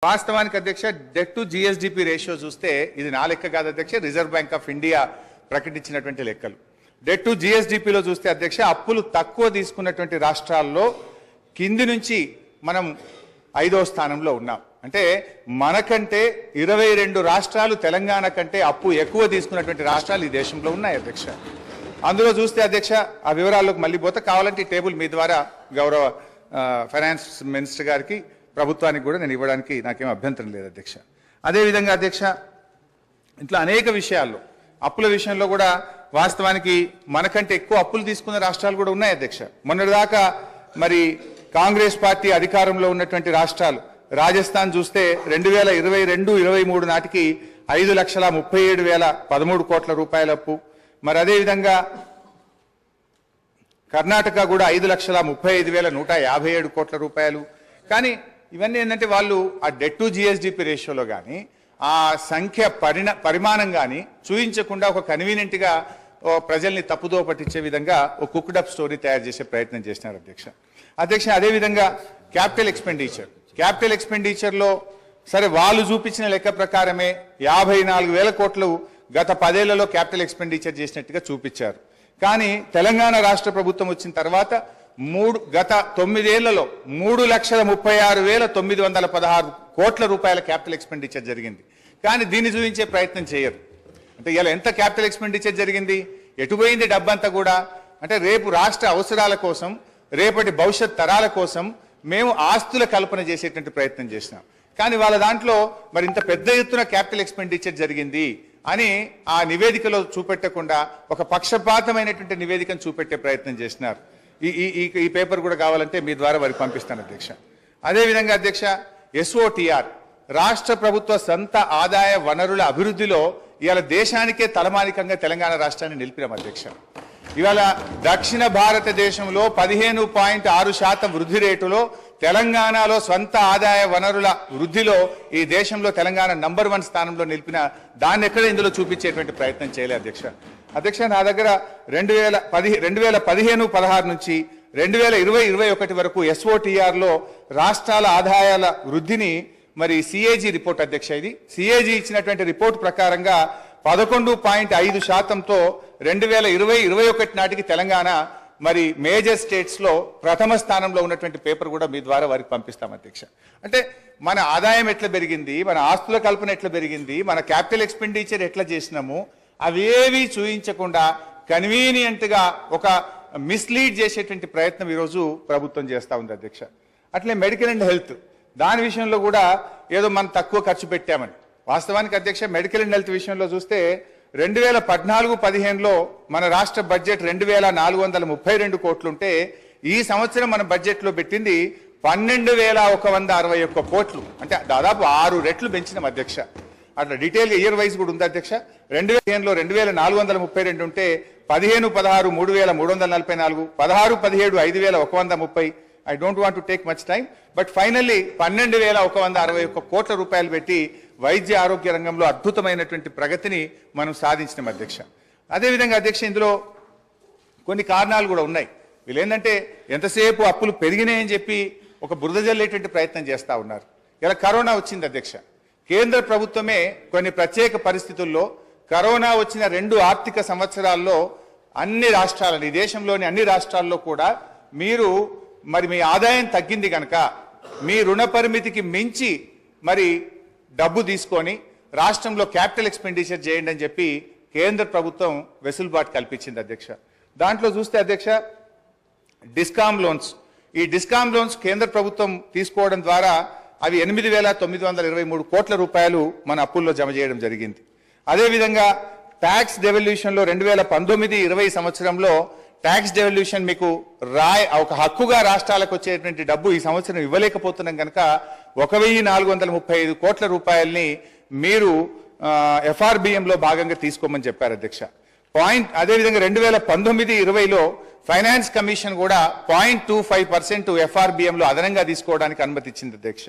వాస్తవానికి అధ్యక్ష debt to GSDP ratio చూస్తే ఇది నా లెక్క కాదు అధ్యక్ష, రిజర్వ్ బ్యాంక్ ఆఫ్ ఇండియా ప్రకటించినటువంటి లెక్కలు. డెట్ టు జిఎస్డిపిలో చూస్తే అధ్యక్ష అప్పులు తక్కువ తీసుకున్నటువంటి రాష్ట్రాల్లో కింది నుంచి మనం 5వ స్థానంలో ఉన్నాం. అంటే మనకంటే 22 రాష్ట్రాలు తెలంగాణ కంటే అప్పు ఎక్కువ తీసుకున్నటువంటి రాష్ట్రాలు ఈ దేశంలో ఉన్నాయి అధ్యక్ష. అందులో చూస్తే అధ్యక్ష ఆ వివరాల్లోకి మళ్ళీ పోతే కావాలంటే ఈ టేబుల్ మీ ద్వారా గౌరవ ఫైనాన్స్ మినిస్టర్ గారికి ప్రభుత్వానికి కూడా నేను ఇవ్వడానికి నాకేం అభ్యంతరం లేదు అధ్యక్ష. అదేవిధంగా అధ్యక్ష ఇట్లా అనేక విషయాల్లో అప్పుల విషయంలో కూడా వాస్తవానికి మనకంటే ఎక్కువ అప్పులు తీసుకున్న రాష్ట్రాలు కూడా ఉన్నాయి అధ్యక్ష. మొన్నటిదాకా మరి కాంగ్రెస్ పార్టీ అధికారంలో ఉన్నటువంటి రాష్ట్రాలు రాజస్థాన్ చూస్తే 2022-23 నాటికి 5,37,013 కోట్ల రూపాయల అప్పు. మరి అదేవిధంగా కర్ణాటక కూడా 5,35,157 కోట్ల రూపాయలు. కానీ ఇవన్నీ ఏంటంటే వాళ్ళు ఆ డెట్ టు జిఎస్డిపి రేషియోలో కానీ ఆ సంఖ్య పరిమాణం కానీ చూయించకుండా ఒక కన్వీనియంట్గా ప్రజల్ని తప్పుదో పట్టించే విధంగా ఒక కుక్డ్ స్టోరీ తయారు చేసే ప్రయత్నం చేసినారు అధ్యక్ష. అదేవిధంగా క్యాపిటల్ ఎక్స్పెండిచర్లో సరే వాళ్ళు చూపించిన లెక్క ప్రకారమే 54,000 కోట్లు గత 10 ఏళ్లలో క్యాపిటల్ ఎక్స్పెండిచర్ చేసినట్టుగా చూపించారు. కానీ తెలంగాణ రాష్ట్ర ప్రభుత్వం వచ్చిన తర్వాత గత 9 ఏళ్లలో 3,36,916 కోట్ల రూపాయల క్యాపిటల్ ఎక్స్పెండిచర్ జరిగింది. కానీ దీన్ని చూపించే ప్రయత్నం చేయరు. అంటే ఇలా ఎంత క్యాపిటల్ ఎక్స్పెండిచర్ జరిగింది, ఎటుపోయింది డబ్బంతా కూడా అంటే రేపు రాష్ట్ర అవసరాల కోసం, రేపటి భవిష్యత్ తరాల కోసం మేము ఆస్తుల కల్పన చేసేటువంటి ప్రయత్నం చేసినాం. కానీ వాళ్ళ దాంట్లో మరి ఇంత పెద్ద ఎత్తున క్యాపిటల్ ఎక్స్పెండిచర్ జరిగింది అని ఆ నివేదికలో చూపెట్టకుండా ఒక పక్షపాతమైనటువంటి నివేదికను చూపెట్టే ప్రయత్నం చేసినారు. ఈ పేపర్ కూడా కావాలంటే మీ ద్వారా వారికి పంపిస్తాను అధ్యక్ష. అదేవిధంగా అధ్యక్ష SOTR రాష్ట్ర ప్రభుత్వ సొంత ఆదాయ వనరుల అభివృద్ధిలో ఇవాళ దేశానికే తలమానికంగా తెలంగాణ రాష్ట్రాన్ని నిలిపినాం అధ్యక్ష. ఇవాళ దక్షిణ భారతదేశంలో 15.6% వృద్ధి రేటులో తెలంగాణలో స్వంత ఆదాయ వనరుల వృద్ధిలో ఈ దేశంలో తెలంగాణ నంబర్ 1 స్థానంలో నిలిపిన దాన్ని ఎక్కడ ఇందులో చూపించేటువంటి ప్రయత్నం చేయలేదు అధ్యక్ష. నా దగ్గర 2015-16 నుంచి 2020-21 వరకు SOTRలో రాష్ట్రాల ఆదాయాల వృద్ధిని మరి CAG రిపోర్ట్ అధ్యక్ష, ఇది CAG ఇచ్చినటువంటి రిపోర్ట్ ప్రకారంగా 11.5%తో 2020-21 నాటికి తెలంగాణ మరి మేజర్ స్టేట్స్ లో ప్రథమ స్థానంలో ఉన్నటువంటి పేపర్ కూడా మీ ద్వారా వారికి పంపిస్తాం అధ్యక్ష. అంటే మన ఆదాయం ఎట్లా పెరిగింది, మన ఆస్తుల కల్పన ఎట్లా పెరిగింది, మన క్యాపిటల్ ఎక్స్పెండిచర్ ఎట్లా చేసినాము అవేవి చూయించకుండా కన్వీనియంట్ గా ఒక మిస్లీడ్ చేసేటువంటి ప్రయత్నం ఈరోజు ప్రభుత్వం చేస్తా ఉంది అధ్యక్ష. అట్లే మెడికల్ అండ్ హెల్త్ దాని విషయంలో కూడా ఏదో మనం తక్కువ ఖర్చు పెట్టామని. వాస్తవానికి అధ్యక్ష మెడికల్ అండ్ హెల్త్ విషయంలో చూస్తే 2014-15లో మన రాష్ట్ర బడ్జెట్ 2,432 కోట్లుంటే ఈ సంవత్సరం మన బడ్జెట్ లో పెట్టింది 12,161 కోట్లు. అంటే దాదాపు 6 రెట్లు పెంచినాం అధ్యక్ష. అట్లా డీటెయిల్ ఇయర్ వైజ్ కూడా ఉంది అధ్యక్ష. 2015లో 2,432 ఉంటే 15-16 3,344, 16-17 5,130. I don't want to take much time, but finally 12,161 కోట్ల రూపాయలు పెట్టి వైద్య ఆరోగ్య రంగంలో అద్భుతమైనటువంటి ప్రగతిని మనం సాధించినాం అధ్యక్ష. అదేవిధంగా అధ్యక్ష ఇందులో కొన్ని కారణాలు కూడా ఉన్నాయి. వీళ్ళు ఏంటంటే ఎంతసేపు అప్పులు పెరిగినాయని చెప్పి ఒక బురద జల్లేటువంటి ప్రయత్నం చేస్తూ ఉన్నారు. ఇలా కరోనా వచ్చింది అధ్యక్ష. కేంద్ర ప్రభుత్వమే కొన్ని ప్రత్యేక పరిస్థితుల్లో కరోనా వచ్చిన 2 ఆర్థిక సంవత్సరాల్లో అన్ని రాష్ట్రాలని, ఈ దేశంలోని అన్ని రాష్ట్రాల్లో కూడా మీరు మరి మీ ఆదాయం తగ్గింది కనుక మీ రుణ పరిమితికి మించి మరి డబ్బు తీసుకొని రాష్ట్రంలో క్యాపిటల్ ఎక్స్పెండిచర్ చేయండి అని చెప్పి కేంద్ర ప్రభుత్వం వెసులుబాటు కల్పించింది అధ్యక్ష. దాంట్లో చూస్తే అధ్యక్ష డిస్కామ్ లోన్స్, ఈ డిస్కామ్ లోన్స్ కేంద్ర ప్రభుత్వం తీసుకోవడం ద్వారా అవి 8,923 కోట్ల రూపాయలు మన అప్పుల్లో జమ చేయడం జరిగింది. అదేవిధంగా ట్యాక్స్ డెవల్యూషన్లో 2019-20 సంవత్సరంలో ట్యాక్స్ డెవల్యూషన్ మీకు ఒక హక్కుగా రాష్ట్రాలకు వచ్చేటువంటి డబ్బు ఈ సంవత్సరం ఇవ్వలేకపోతున్నాం కనుక 1,435 కోట్ల రూపాయల్ని మీరు FRBMలో భాగంగా తీసుకోమని చెప్పారు అధ్యక్ష. అదేవిధంగా 2019-20లో ఫైనాన్స్ కమిషన్ కూడా 0.25% FRBMలో అదనంగా తీసుకోవడానికి అనుమతి ఇచ్చింది అధ్యక్ష.